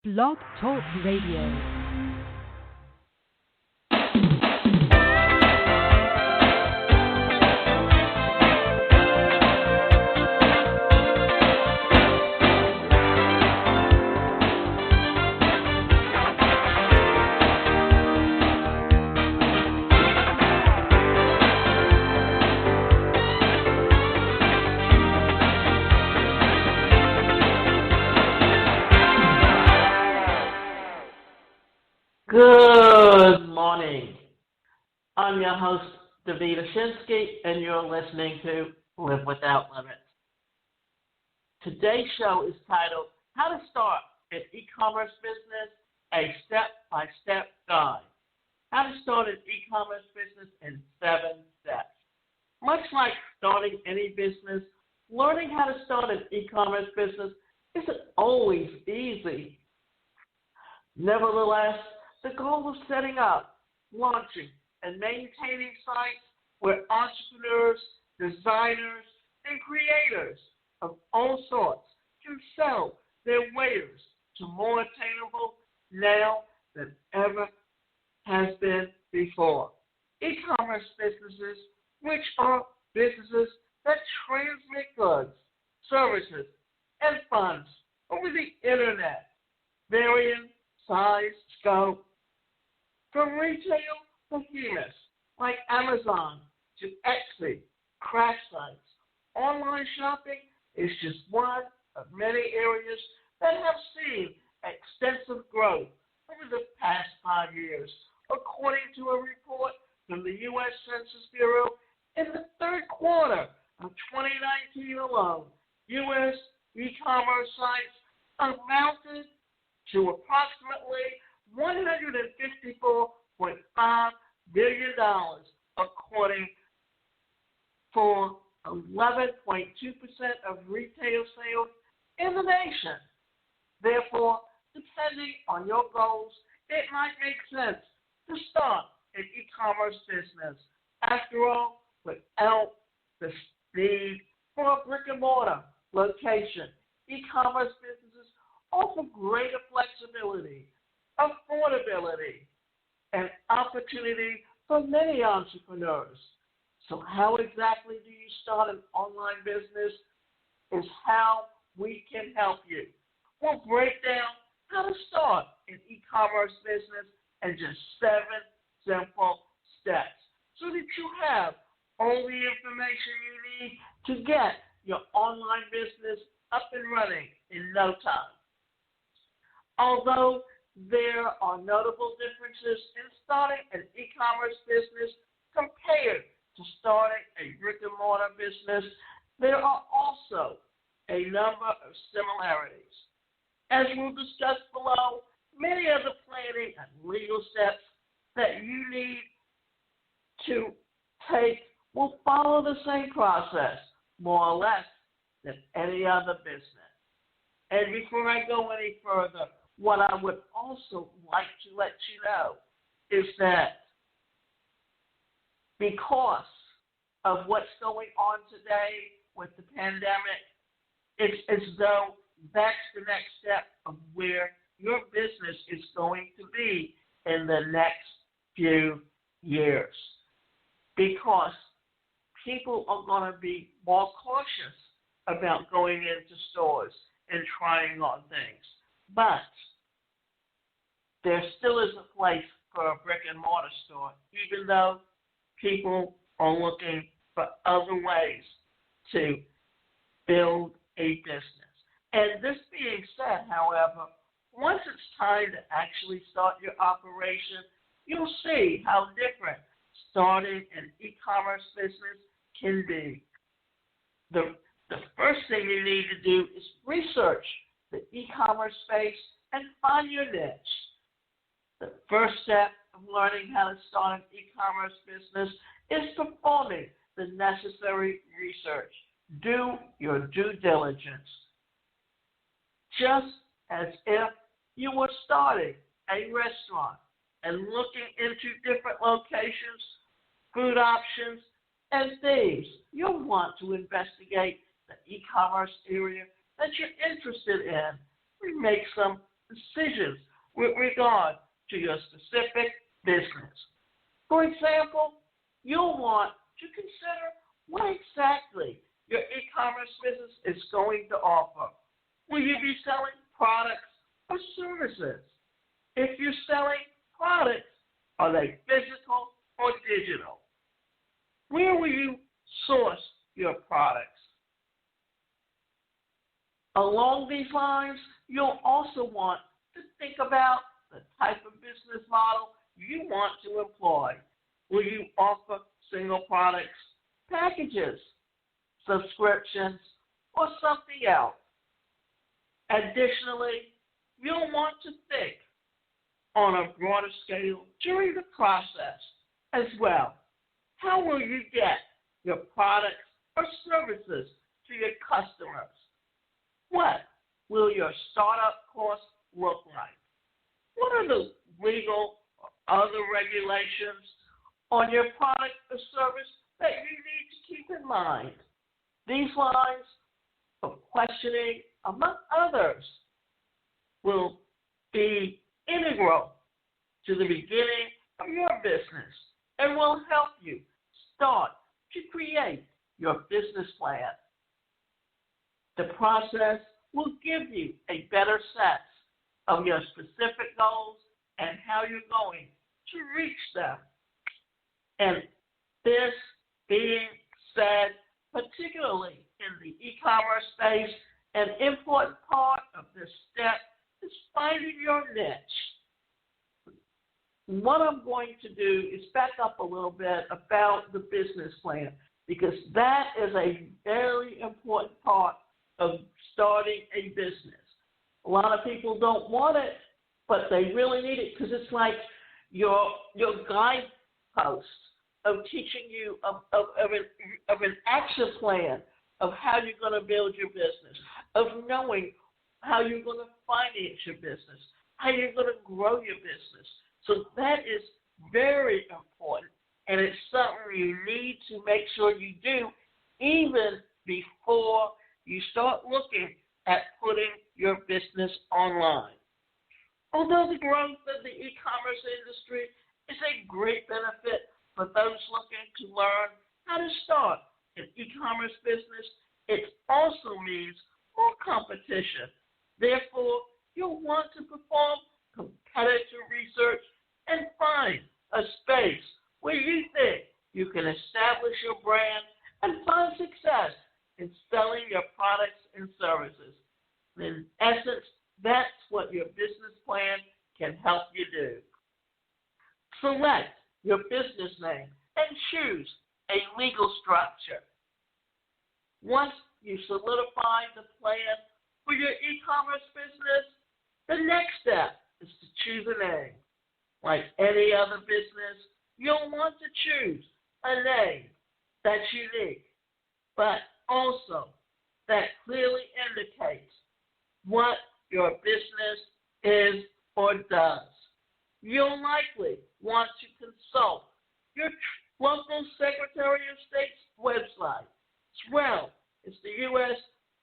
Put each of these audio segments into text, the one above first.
Blog Talk Radio. Good morning. I'm your host, Davida Shinsky, and you're listening to Live Without Limits. Today's show is titled, How to Start an E-Commerce Business, a Step-by-Step Guide. How to Start an E-Commerce Business in 7 Steps. Much like starting any business, learning how to start an e-commerce business isn't always easy. Nevertheless, the goal of setting up, launching, and maintaining sites where entrepreneurs, designers, and creators of all sorts can sell their wares to more attainable now than ever has been before. E-commerce businesses, which are businesses that transmit goods, services, and funds over the internet, varying size, scope, from retail behemoths like Amazon to Etsy, crash sites. Online shopping is just one of many areas that have seen extensive growth over the past 5 years. According to a report from the U.S. Census Bureau, in the third quarter of 2019 alone, U.S. e-commerce sites amounted to approximately $154.5 billion, according for 11.2% of retail sales in the nation. Therefore, depending on your goals, it might make sense to start an e-commerce business. After all, without the need for a brick-and-mortar location, e-commerce businesses offer greater flexibility, affordability, and opportunity for many entrepreneurs. So how exactly do you start an online business is how we can help you. We'll break down how to start an e-commerce business in just 7 simple steps so that you have all the information you need to get your online business up and running in no time. Although there are notable differences in starting an e-commerce business compared to starting a brick-and-mortar business, there are also a number of similarities. As we'll discuss below, many of the planning and legal steps that you need to take will follow the same process, more or less, than any other business. And before I go any further, what I would also like to let you know is that because of what's going on today with the pandemic, it's as though that's the next step of where your business is going to be in the next few years. Because people are going to be more cautious about going into stores and trying on things. But there still is a place for a brick-and-mortar store, even though people are looking for other ways to build a business. And this being said, however, once it's time to actually start your operation, you'll see how different starting an e-commerce business can be. The first thing you need to do is research the e-commerce space and find your niche. The first step of learning how to start an e-commerce business is performing the necessary research. Do your due diligence. Just as if you were starting a restaurant and looking into different locations, food options, and things, you'll want to investigate the e-commerce area that you're interested in. We make some decisions with regard to your specific business. For example, you'll want to consider what exactly your e-commerce business is going to offer. Will you be selling products or services? If you're selling products, are they physical or digital? Where will you source your products? Along these lines, you'll also want to think about the type of business model you want to employ. Will you offer single products, packages, subscriptions, or something else? Additionally, you'll want to think on a broader scale during the process as well. How will you get your products or services to your customers? What will your startup costs look like? What are the legal or other regulations on your product or service that you need to keep in mind? These lines of questioning, among others, will be integral to the beginning of your business and will help you start to create your business plan. The process will give you a better sense of your specific goals and how you're going to reach them. And this being said, particularly in the e-commerce space, an important part of this step is finding your niche. What I'm going to do is back up a little bit about the business plan, because that is a very important part of starting a business. A lot of people don't want it, but they really need it, because it's like your guidepost of teaching you of an action plan of how you're going to build your business, of knowing how you're going to finance your business, how you're going to grow your business. So that is very important, and it's something you need to make sure you do even before you start looking at putting your business online. Although the growth of the e-commerce industry is a great benefit for those looking to learn how to start an e-commerce business, it also means more competition. Therefore, you'll want to perform competitive research and find a space where you think you can establish your brand and find success in selling your products and services. In essence, that's what your business plan can help you do. Select your business name and choose a legal structure. Once you solidify the plan for your e-commerce business, the next step is to choose a name. Like any other business, you'll want to choose a name that's unique, but also that clearly indicates what your business is or does. You'll likely want to consult your local Secretary of State's website, as well as the U.S.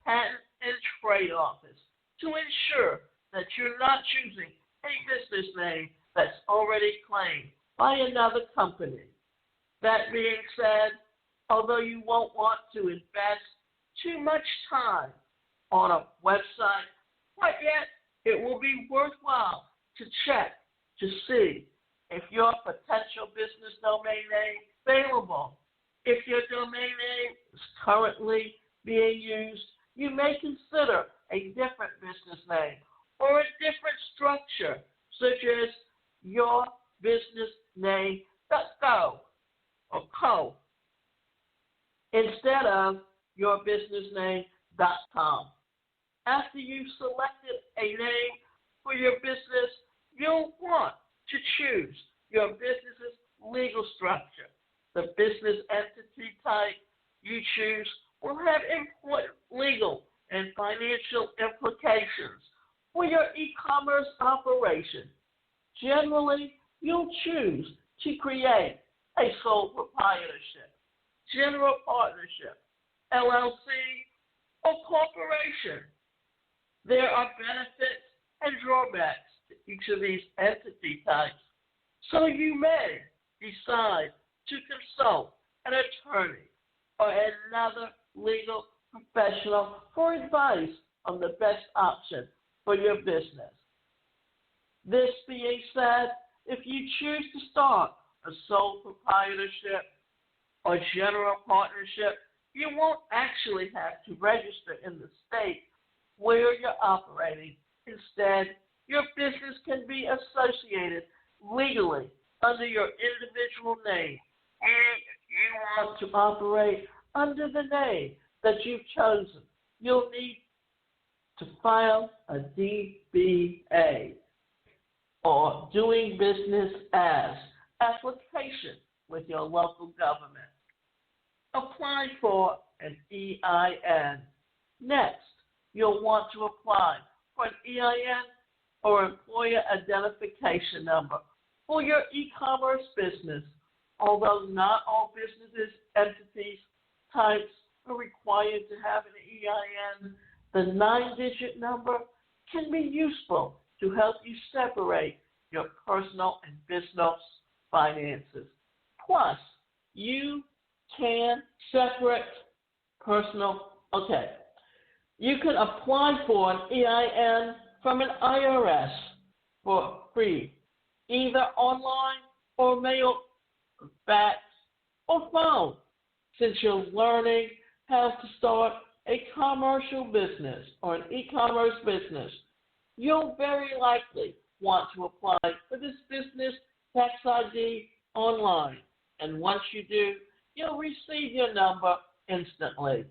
Patent and Trade Office, to ensure that you're not choosing a business name that's already claimed by another company. That being said, although you won't want to invest too much time on a website, but yet it will be worthwhile to check to see if your potential business domain name is available. If your domain name is currently being used, you may consider a different business name or a different structure, such as your business name.co or co, instead of your business name.com. After you've selected a name for your business, you'll want to choose your business's legal structure. The business entity type you choose will have important legal and financial implications for your e-commerce operation. Generally, you'll choose to create a sole proprietorship, general partnership, LLC, or corporation. There are benefits and drawbacks to each of these entity types, so you may decide to consult an attorney or another legal professional for advice on the best option for your business. This being said, if you choose to start a sole proprietorship or general partnership, you won't actually have to register in the state where you're operating. Instead, your business can be associated legally under your individual name. And if you want to operate under the name that you've chosen, you'll need to file a DBA, or doing business as, application with your local government. Apply for an EIN. Next, you'll want to apply for an EIN or employer identification number for your e-commerce business. Although not all businesses, entities, types are required to have an EIN, the 9-digit number can be useful to help you separate your personal and business finances. Plus, you can separate you can apply for an EIN from an IRS for free, either online or mail, fax, or phone. Since you're learning how to start a commercial business or an e-commerce business, you'll very likely want to apply for this business tax ID online. And once you do, you'll receive your number instantly.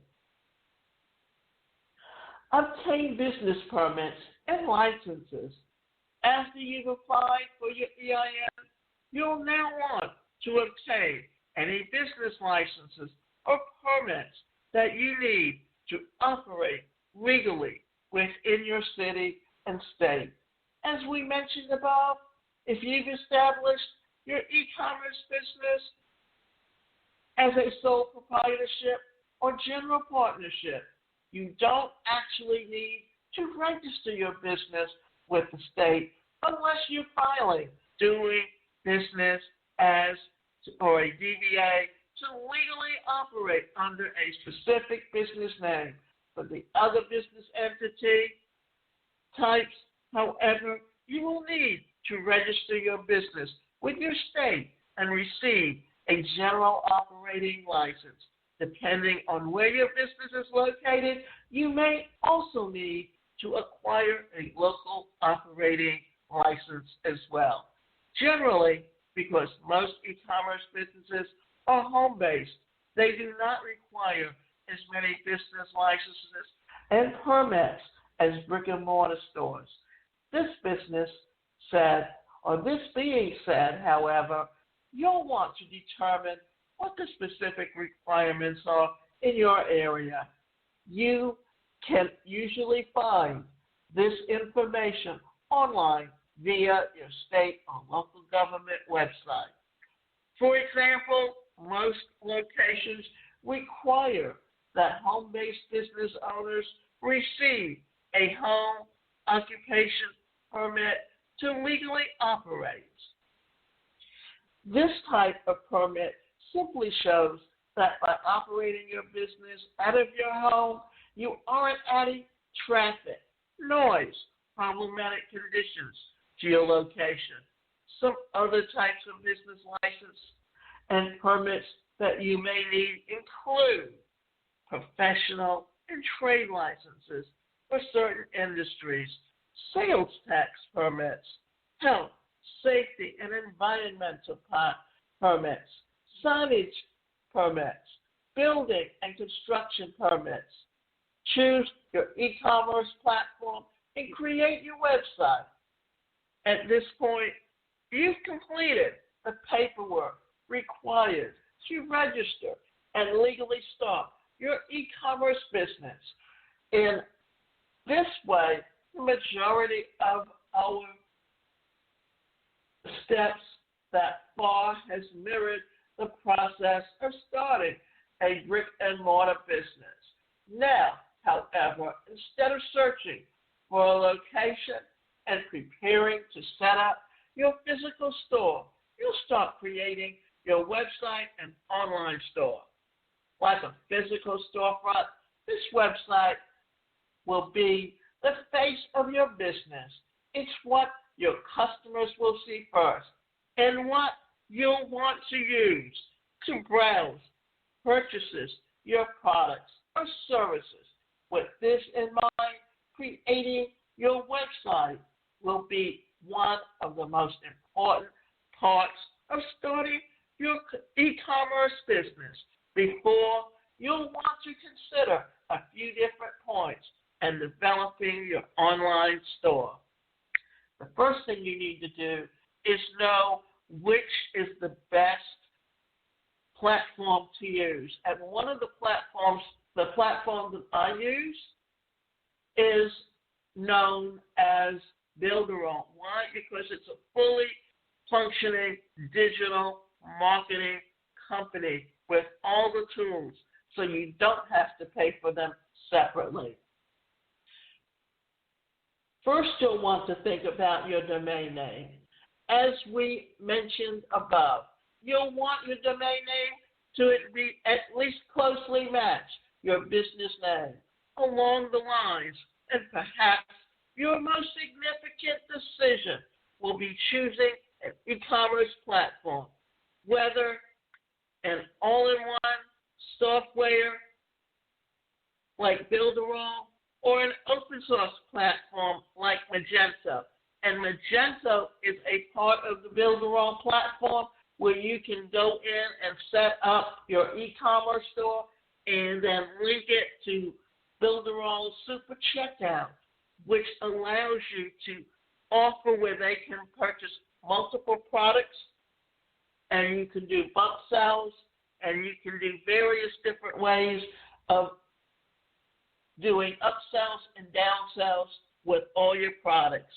Obtain business permits and licenses. After you've applied for your EIN, you'll now want to obtain any business licenses or permits that you need to operate legally within your city and state. As we mentioned above, if you've established your e-commerce business as a sole proprietorship or general partnership, you don't actually need to register your business with the state unless you're filing doing business as or a DBA to legally operate under a specific business name. For the other business entity types, however, you will need to register your business with your state and receive a general operating license. Depending on where your business is located, you may also need to acquire a local operating license as well. Generally, because most e-commerce businesses are home-based, they do not require as many business licenses and permits as brick-and-mortar stores. This being said, however, you'll want to determine what the specific requirements are in your area. You can usually find this information online via your state or local government website. For example, most locations require that home-based business owners receive a home occupation permit to legally operate. This type of permit simply shows that by operating your business out of your home, you aren't adding traffic, noise, problematic conditions to your location. Some other types of business license and permits that you may need include professional and trade licenses for certain industries, sales tax permits, health, safety, and environmental permits, signage permits, building and construction permits. Choose your e-commerce platform and create your website. At this point, you've completed the paperwork required to register and legally start your e-commerce business. In this way, the majority of our steps that far has mirrored the process of starting a brick-and-mortar business. Now, however, instead of searching for a location, and preparing to set up your physical store, you'll start creating your website and online store. Like a physical storefront, this website will be the face of your business. It's what your customers will see first and what you'll want to use to browse, purchases your products or services. With this in mind, creating your website will be one of the most important parts of starting your e-commerce business. Before, you'll want to consider a few different points and developing your online store. The first thing you need to do is know which is the best platform to use. And one of the platform that I use is known as Builderall. Why? Because it's a fully functioning digital marketing company with all the tools, so you don't have to pay for them separately. First, you'll want to think about your domain name. As we mentioned above, you'll want your domain name to be at least closely match your business name along the lines, and perhaps your most significant decision will be choosing an e-commerce platform, whether an all-in-one software like Builderall or an open source platform like Magento. And Magento is a part of the Builderall platform where you can go in and set up your e-commerce store and then link it to Builderall's Super Checkout, which allows you to offer where they can purchase multiple products, and you can do bump sales, and you can do various different ways of doing upsells and downsells with all your products.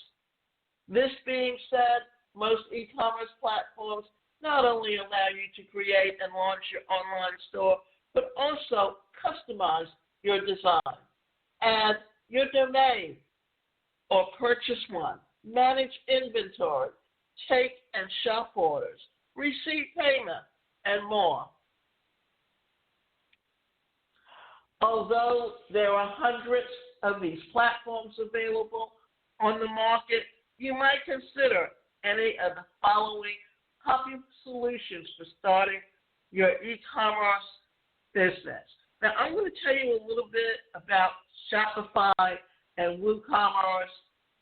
This being said, most e-commerce platforms not only allow you to create and launch your online store, but also customize your design, add your domain or purchase one, manage inventory, take and shop orders, receive payment, and more. Although there are hundreds of these platforms available on the market, you might consider any of the following popular solutions for starting your e-commerce business. Now, I'm going to tell you a little bit about Shopify and WooCommerce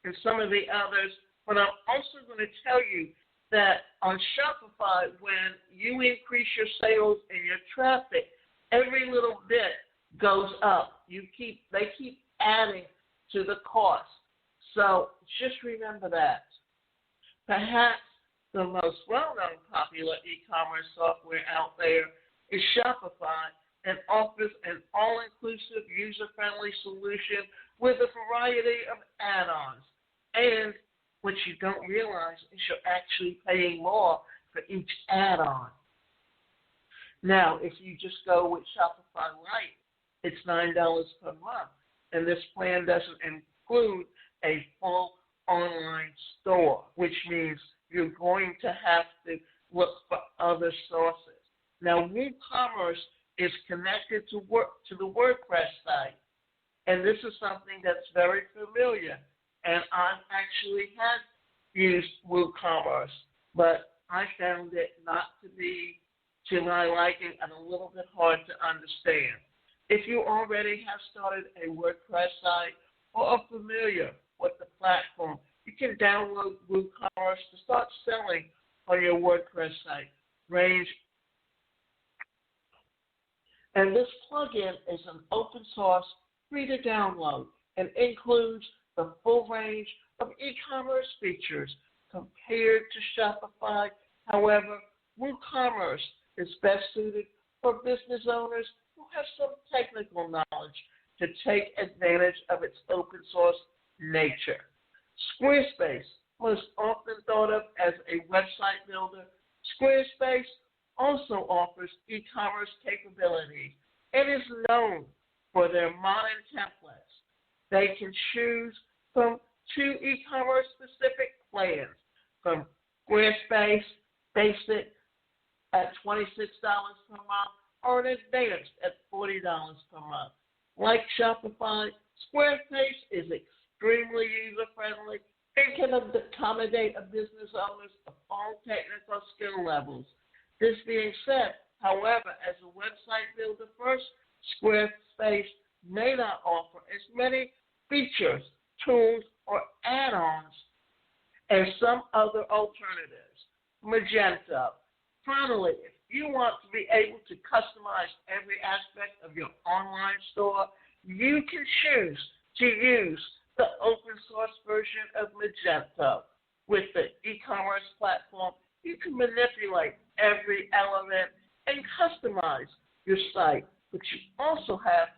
and some of the others, but I'm also going to tell you that on Shopify, when you increase your sales and your traffic, every little bit goes up. They keep adding to the cost. So just remember that. Perhaps the most well-known popular e-commerce software out there is Shopify, and offers an all-inclusive, user-friendly solution with a variety of add-ons. And what you don't realize is you're actually paying more for each add-on. Now, if you just go with Shopify Lite, it's $9 per month, and this plan doesn't include a full online store, which means you're going to have to look for other sources. Now, WooCommerce is connected to the WordPress site, and this is something that's very familiar, and I've actually had used WooCommerce, but I found it not to be to my liking and a little bit hard to understand. If you already have started a WordPress site or are familiar with the platform, you can download WooCommerce to start selling on your WordPress site. And this plugin is an open source, free to download, and includes the full range of e-commerce features compared to Shopify. However, WooCommerce is best suited for business owners who have some technical knowledge to take advantage of its open source nature. Squarespace, most often thought of as a website builder, Squarespace also offers e-commerce capabilities and is known for their modern templates. They can choose from 2 e-commerce specific plans from Squarespace Basic at $26 per month or an advanced at $40 per month. Like Shopify, Squarespace is extremely user-friendly and can accommodate a business owners of all technical skill levels. This being said, however, as a website builder first, Squarespace may not offer as many features, tools, or add-ons as some other alternatives. Magento. Finally, if you want to be able to customize every aspect of your online store, you can choose to use the open source version of Magento. With the e-commerce platform, you can manipulate every element and customize your site, but you also have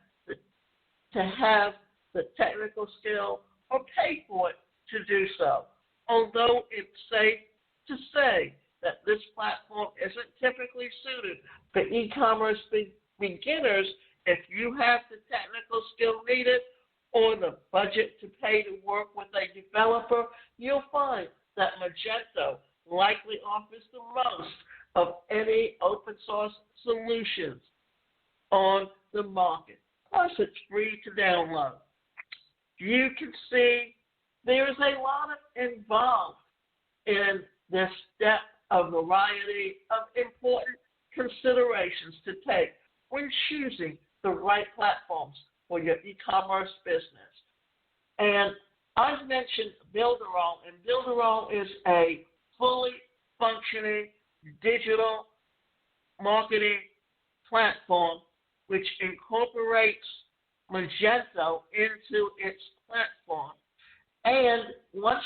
to have the technical skill or pay for it to do so. Although it's safe to say that this platform isn't typically suited for e-commerce beginners, if you have the technical skill needed or the budget to pay to work with a developer, you'll find that Magento likely offers the most of any open source solutions on the market. Plus, it's free to download. You can see there is a lot involved in this step, a variety of important considerations to take when choosing the right platforms for your e-commerce business. And I've mentioned Builderall, and Builderall is a fully functioning digital marketing platform which incorporates Magento into its platform. And once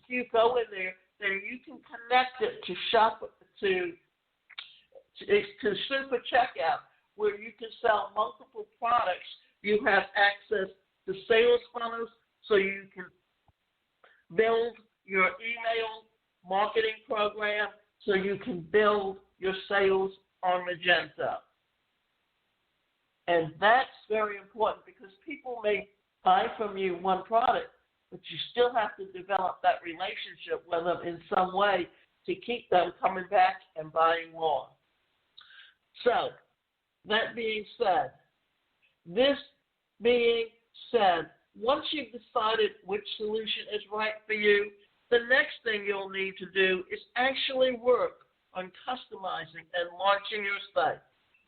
you go in there, then you can connect it to Super Checkout, where you can sell multiple products. You have access to sales funnels, so you can build your email marketing program, so you can build your sales on Magento. And that's very important because people may buy from you one product, but you still have to develop that relationship with them in some way to keep them coming back and buying more. So, that being said, once you've decided which solution is right for you, the next thing you'll need to do is actually work on customizing and launching your site.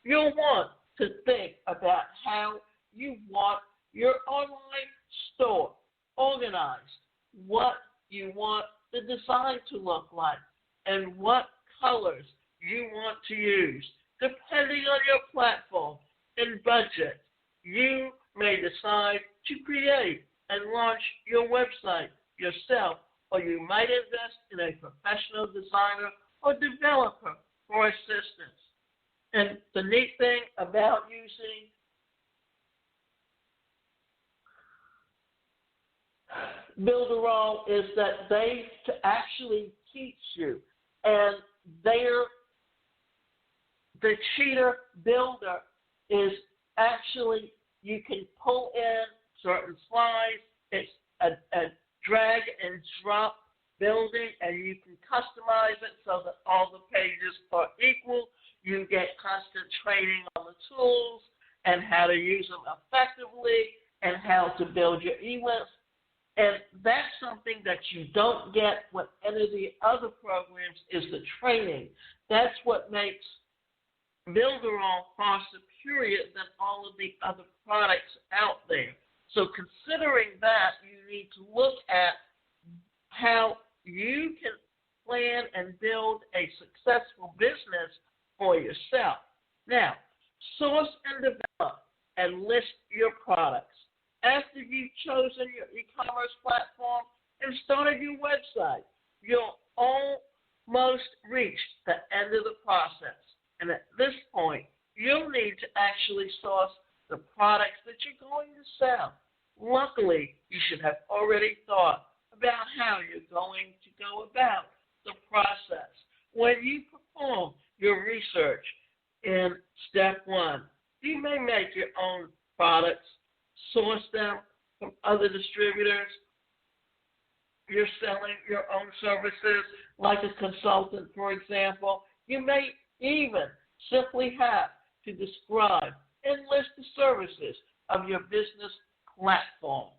You'll want to think about how you want your online store organized, what you want the design to look like, and what colors you want to use. Depending on your platform and budget, you may decide to create and launch your website yourself, or you might invest in a professional designer or developer for assistance. And the neat thing about using Builderall is that they actually teach you, and the Cheater Builder is actually, you can pull in certain slides. It's a drag and drop building, and you can customize it so that all the pages are equal. You get constant training on the tools and how to use them effectively and how to build your e-lists. And that's something that you don't get with any of the other programs is the training. That's what makes Builderall far superior than all of the other products out there. So considering that, you need to look at how you can plan and build a successful business for yourself. Now, source and develop and list your products. After you've chosen your e-commerce platform and started your website, you'll almost reach the end of the process. And at this point, you'll need to actually source the products that you're going to sell. Luckily, you should have already thought about how you're going to go about the process. When you perform your research in step 1, you may make your own products, source them from other distributors, you're selling your own services, like a consultant, for example, you may even simply have to describe and list the services of your business platform.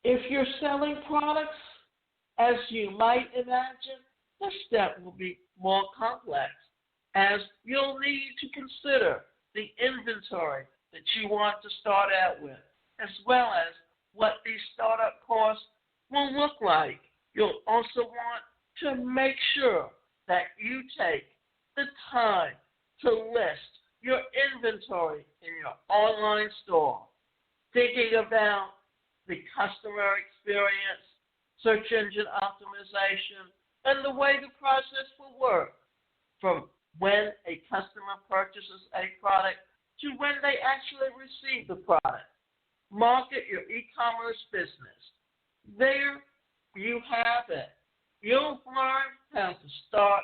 If you're selling products, as you might imagine, the step will be more complex, as you'll need to consider the inventory that you want to start out with, as well as what these startup costs will look like. You'll also want to make sure that you take the time to list your inventory in your online store, thinking about the customer experience, search engine optimization, and the way the process will work from when a customer purchases a product to when they actually receive the product. Market your e-commerce business. There you have it. You'll learn how to start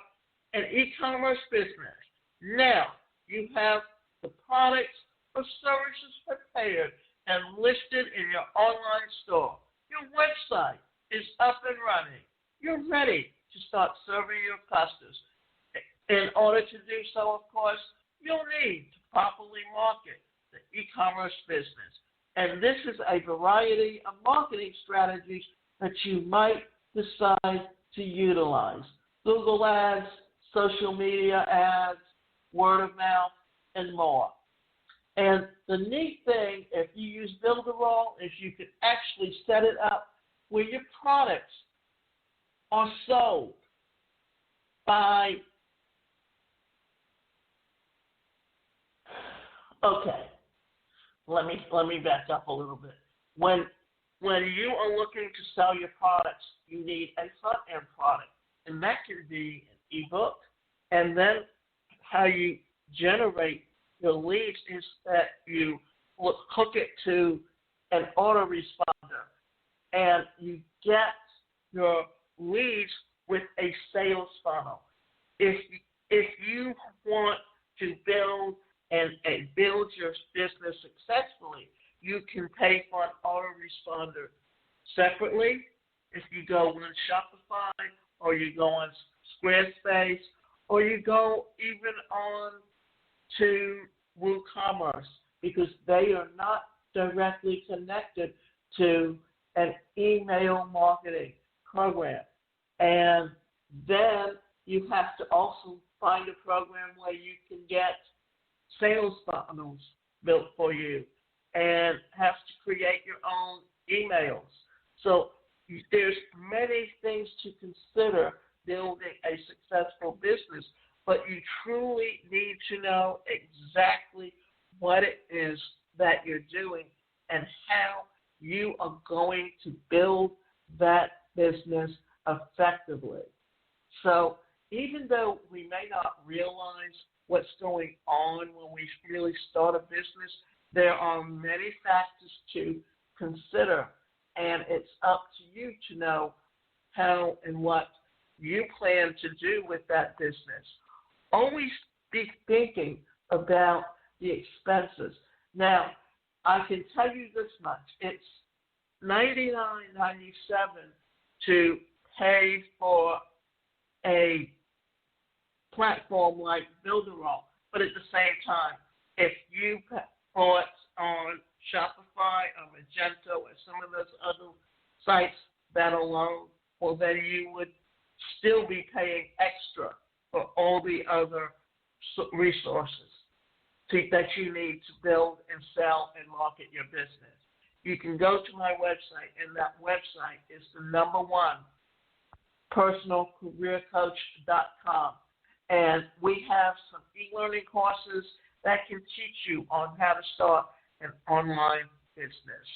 an e-commerce business. Now you have the products or services prepared and listed in your online store. Your website is up and running. You're ready to start serving your customers. In order to do so, of course, you'll need to properly market the e-commerce business. And this is a variety of marketing strategies that you might decide to utilize. Google ads, social media ads, word of mouth, and more. And the neat thing, if you use Builderall, is you can actually set it up where your products are sold by, okay, let me back up a little bit. When you are looking to sell your products, you need a front-end product, and that can be an ebook. And then how you generate your leads is that you hook it to an autoresponder, and you get your leads with a sales funnel. If you want to build your business successfully, you can pay for an autoresponder separately. If you go on Shopify, or you go on Squarespace, or you go even on to WooCommerce, because they are not directly connected to an email marketing program. And then you have to also find a program where you can get sales funnels built for you and have to create your own emails. So there's many things to consider building a successful business, but you truly need to know exactly what it is that you're doing and how you are going to build that business effectively. So even though we may not realize what's going on when we really start a business, there are many factors to consider, and it's up to you to know how and what you plan to do with that business. Always be thinking about the expenses. Now, I can tell you this much. It's $99.97 to pay for a platform like Builderall. But at the same time, if you bought on Shopify or Magento or some of those other sites that alone, well, then you would still be paying extra for all the other resources that you need to build and sell and market your business. You can go to my website, and that website is the number one, personalcareercoach.com. And we have some e-learning courses that can teach you on how to start an online business.